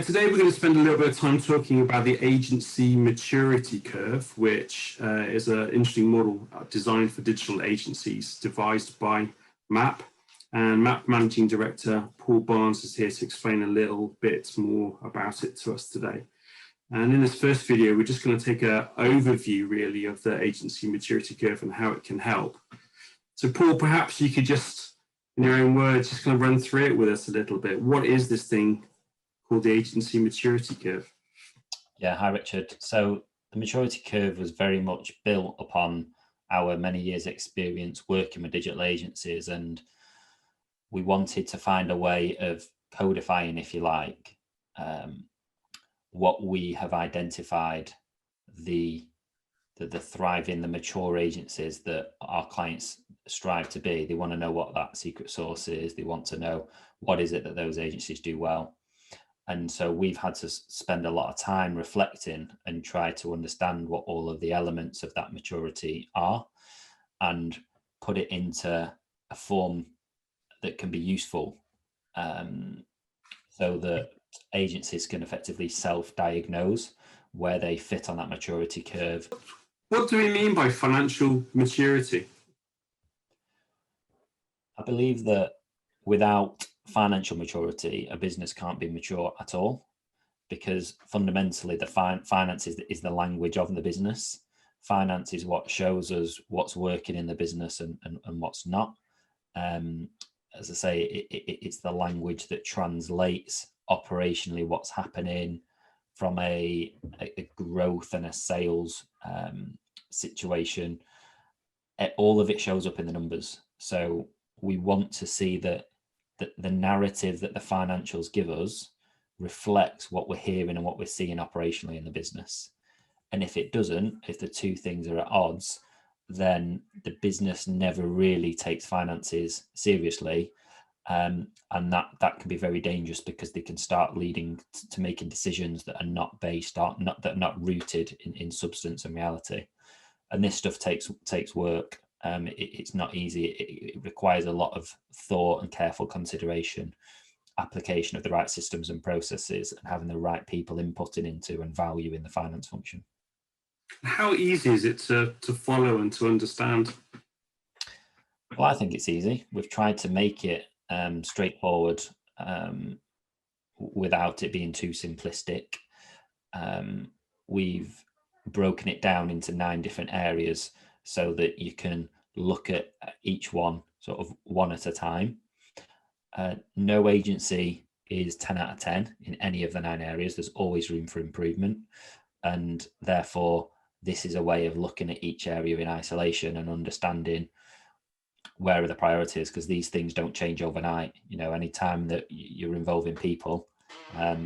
Today we're going to spend a little bit of time talking about the agency maturity curve, which is an interesting model designed for digital agencies, devised by MAP. And MAP Managing Director Paul Barnes is here to explain a little bit more about it to us today. And in this first video, we're just going to take an overview really of the agency maturity curve and how it can help. So Paul, perhaps you could just, in your own words, just kind of run through it with us a little bit. What is this thing called the agency maturity curve? Yeah, hi Richard. So the maturity curve was very much built upon our many years experience working with digital agencies, and we wanted to find a way of codifying, if you like, what we have identified the thriving, the mature agencies that our clients strive to be. They want to know what that secret sauce is. They want to know what is it that those agencies do well. And so we've had to spend a lot of time reflecting and try to understand what all of the elements of that maturity are and put it into a form that can be useful, so that agencies can effectively self-diagnose where they fit on that maturity curve. What do we mean by financial maturity? I believe that without financial maturity, a business can't be mature at all, because fundamentally the finance is the language of the business. Finance is what shows us what's working in the business and what's not. As I say, it's the language that translates operationally what's happening from a growth and a sales situation. All of it shows up in the numbers. So we want to see that the narrative that the financials give us reflects what we're hearing and what we're seeing operationally in the business. And if it doesn't, if the two things are at odds, then the business never really takes finances seriously. And that can be very dangerous, because they can start leading to making decisions that are not based on, that are not rooted in substance and reality. And this stuff takes work. It's not easy. It requires a lot of thought and careful consideration, application of the right systems and processes, and having the right people inputting into and valuing the finance function. How easy is it to follow and to understand? Well, I think it's easy. We've tried to make it straightforward without it being too simplistic. We've broken it down into 9 different areas so that you can look at each one sort of one at a time. No agency is 10 out of 10 in any of the 9 areas. There's always room for improvement. And therefore, this is a way of looking at each area in isolation and understanding where are the priorities, because these things don't change overnight. You know, anytime that you're involving people,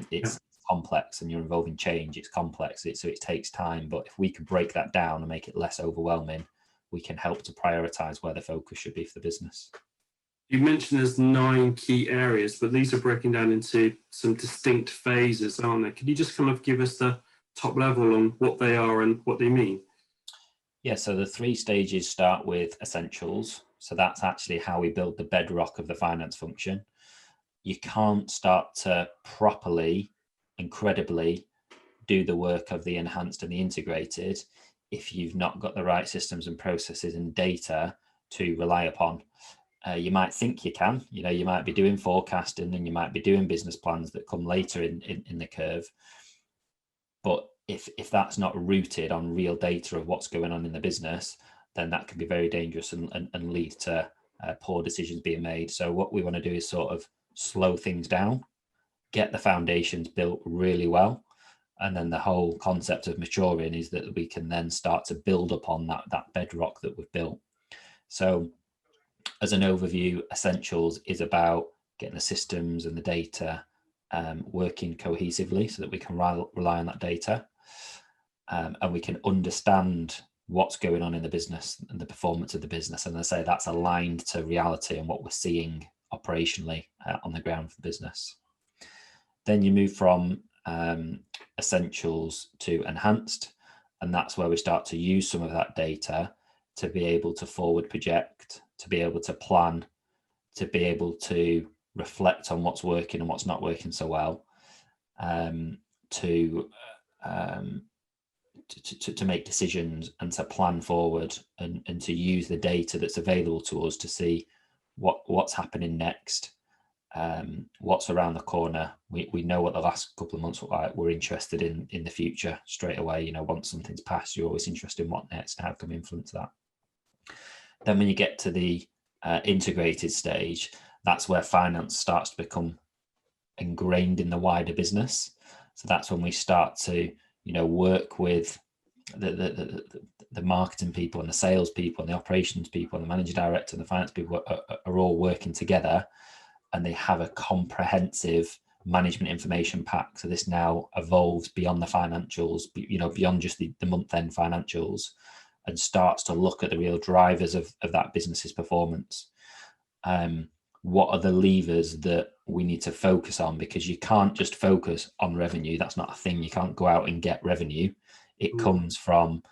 it's complex, and you're involving change, it's complex. So it takes time. But if we can break that down and make it less overwhelming, we can help to prioritize where the focus should be for the business. You mentioned there's 9 key areas, but these are breaking down into some distinct phases, aren't they? Can you just kind of give us the top level on what they are and what they mean? Yeah, so the 3 stages start with essentials. So that's actually how we build the bedrock of the finance function. You can't start to properly and credibly do the work of the enhanced and the integrated if you've not got the right systems and processes and data to rely upon. You might think you can, you know, you might be doing forecasting and you might be doing business plans that come later in the curve. But if that's not rooted on real data of what's going on in the business, then that can be very dangerous and lead to poor decisions being made. So what we want to do is sort of slow things down, get the foundations built really well. And then the whole concept of maturing is that we can then start to build upon that bedrock that we've built. So as an overview, essentials is about getting the systems and the data working cohesively so that we can rely on that data, and we can understand what's going on in the business and the performance of the business. And I say that's aligned to reality and what we're seeing operationally on the ground for the business. Then you move from essentials to enhanced, and that's where we start to use some of that data to be able to forward project, to be able to plan, to be able to reflect on what's working and what's not working so well, to make decisions and to plan forward and to use the data that's available to us to see what's happening next, what's around the corner. We know what the last couple of months look like. We're interested in the future straight away. You know, once something's passed, you're always interested in what next and how can we influence that. Then when you get to the integrated stage, that's where finance starts to become ingrained in the wider business. So that's when we start to, you know, work with the marketing people and the sales people and the operations people and the managing director and the finance people are all working together, and they have a comprehensive management information pack. So this now evolves beyond the financials, you know, beyond just the month-end financials, and starts to look at the real drivers of that business's performance. What are the levers that we need to focus on? Because you can't just focus on revenue. That's not a thing. You can't go out and get revenue. It comes from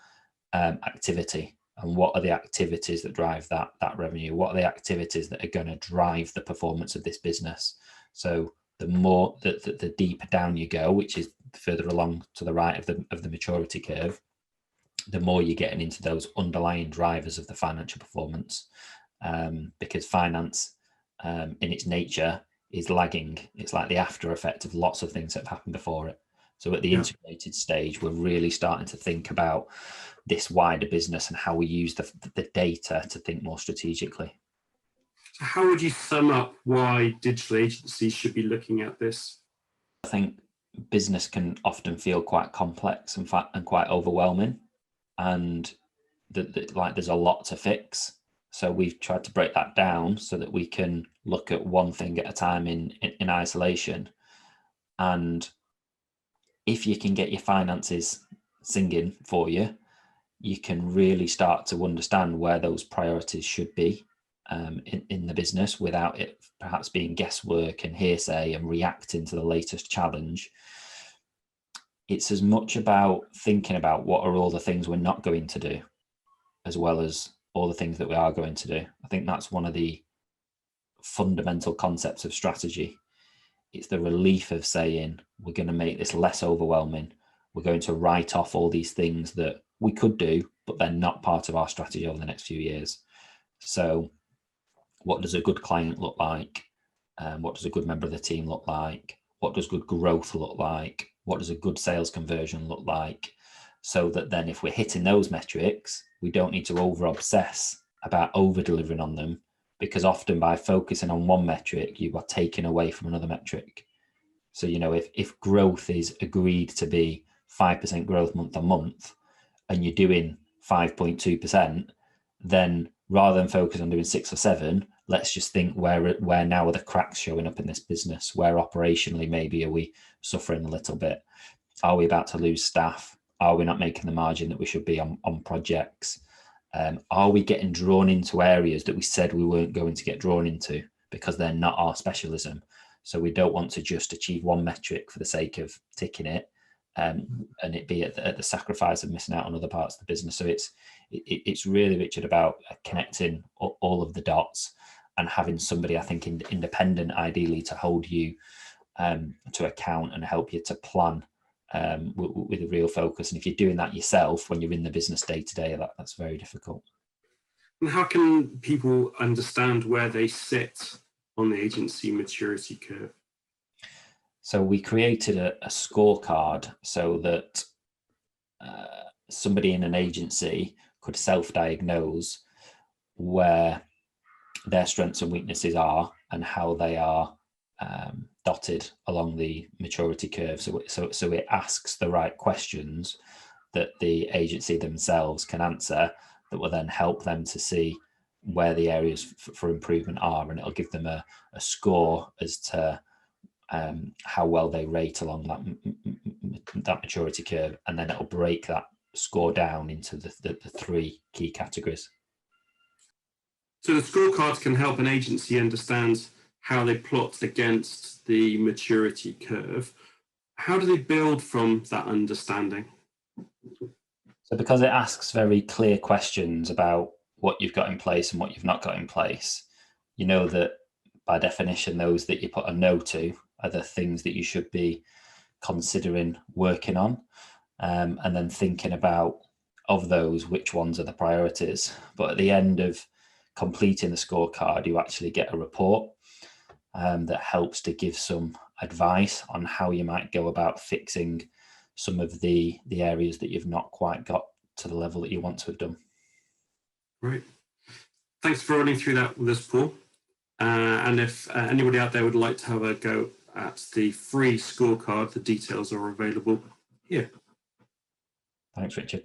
activity. And what are the activities that drive that revenue? What are the activities that are going to drive the performance of this business? So the more the deeper down you go, which is further along to the right of the maturity curve, the more you're getting into those underlying drivers of the financial performance, because finance in its nature is lagging. It's like the after effect of lots of things that have happened before it. So at the integrated stage, we're really starting to think about this wider business and how we use the data to think more strategically. So how would you sum up why digital agencies should be looking at this? I think business can often feel quite complex and quite overwhelming, and like there's a lot to fix. So we've tried to break that down so that we can look at one thing at a time in isolation. And if you can get your finances singing for you, you can really start to understand where those priorities should be in the business without it perhaps being guesswork and hearsay and reacting to the latest challenge. It's as much about thinking about what are all the things we're not going to do, as well as all the things that we are going to do. I think that's one of the fundamental concepts of strategy. It's the relief of saying, we're going to make this less overwhelming. We're going to write off all these things that we could do, but they're not part of our strategy over the next few years. So what does a good client look like? What does a good member of the team look like? What does good growth look like? What does a good sales conversion look like? So that then if we're hitting those metrics, we don't need to over obsess about over delivering on them, because often by focusing on one metric, you are taking away from another metric. So, you know, if growth is agreed to be 5% growth month on month, and you're doing 5.2%, then rather than focus on doing 6 or 7, let's just think where now are the cracks showing up in this business? Where operationally maybe are we suffering a little bit? Are we about to lose staff? Are we not making the margin that we should be on projects? Are we getting drawn into areas that we said we weren't going to get drawn into because they're not our specialism? So we don't want to just achieve one metric for the sake of ticking it, and it be at the sacrifice of missing out on other parts of the business. So it's really, Richard, about connecting all of the dots and having somebody, I think, independent, ideally, to hold you to account and help you to plan with a real focus. And if you're doing that yourself when you're in the business day to day, that's very difficult. And how can people understand where they sit on the agency maturity curve? So we created a scorecard so that somebody in an agency could self-diagnose where their strengths and weaknesses are and how they are dotted along the maturity curve. So it asks the right questions that the agency themselves can answer that will then help them to see where the areas for improvement are, and it'll give them a score as to how well they rate along that maturity curve, and then it'll break that score down into the 3 key categories. So the scorecards can help an agency understand how they plot against the maturity curve. How do they build from that understanding? So because it asks very clear questions about what you've got in place and what you've not got in place, you know that by definition, those that you put a no to are the things that you should be considering working on, and then thinking about, of those, which ones are the priorities. But at the end of completing the scorecard, you actually get a report that helps to give some advice on how you might go about fixing some of the areas that you've not quite got to the level that you want to have done. Great. Thanks for running through that with us, Paul. And if anybody out there would like to have a go at the free scorecard, the details are available here. Thanks, Richard.